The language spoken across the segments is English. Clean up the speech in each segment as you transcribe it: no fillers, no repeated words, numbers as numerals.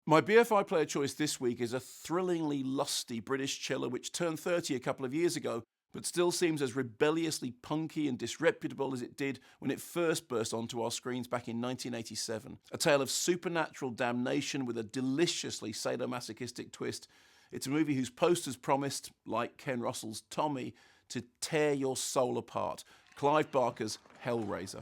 My BFI player choice this week is a thrillingly lusty British chiller which turned 30 a couple of years ago, but still seems as rebelliously punky and disreputable as it did when it first burst onto our screens back in 1987. A tale of supernatural damnation with a deliciously sadomasochistic twist. It's a movie whose posters promised, like Ken Russell's Tommy, to tear your soul apart. Clive Barker's Hellraiser.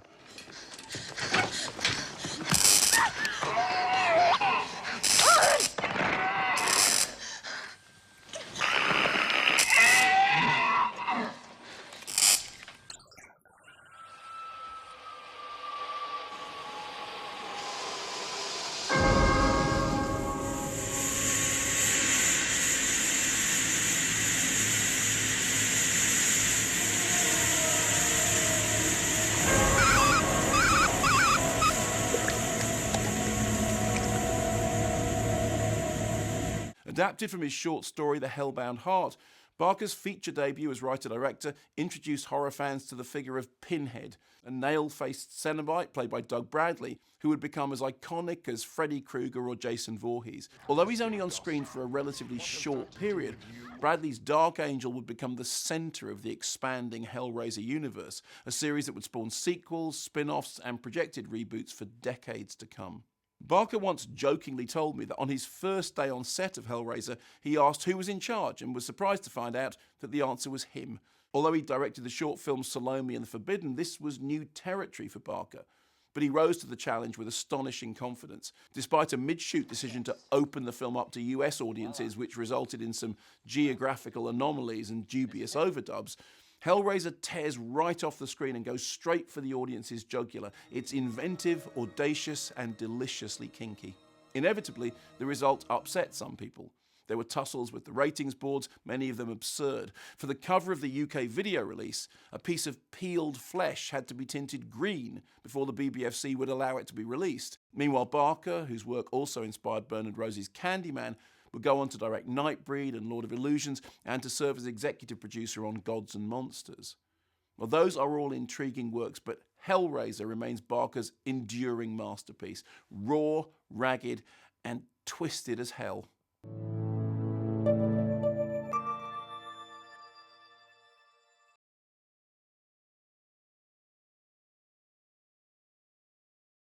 Adapted from his short story The Hellbound Heart, Barker's feature debut as writer-director introduced horror fans to the figure of Pinhead, a nail-faced cenobite played by Doug Bradley, who would become as iconic as Freddy Krueger or Jason Voorhees. Although he's only on screen for a relatively short period, Bradley's Dark Angel would become the centre of the expanding Hellraiser universe, a series that would spawn sequels, spin-offs, and projected reboots for decades to come. Barker once jokingly told me that on his first day on set of Hellraiser, he asked who was in charge and was surprised to find out that the answer was him. Although he directed the short film Salome and the Forbidden, this was new territory for Barker. But he rose to the challenge with astonishing confidence. Despite a mid-shoot decision to open the film up to US audiences, which resulted in some geographical anomalies and dubious overdubs, Hellraiser tears right off the screen and goes straight for the audience's jugular. It's inventive, audacious, and deliciously kinky. Inevitably, the result upset some people. There were tussles with the ratings boards, many of them absurd. For the cover of the UK video release, a piece of peeled flesh had to be tinted green before the BBFC would allow it to be released. Meanwhile, Barker, whose work also inspired Bernard Rose's Candyman, would go on to direct Nightbreed and Lord of Illusions and to serve as executive producer on Gods and Monsters. Well, those are all intriguing works, but Hellraiser remains Barker's enduring masterpiece, raw, ragged, and twisted as hell.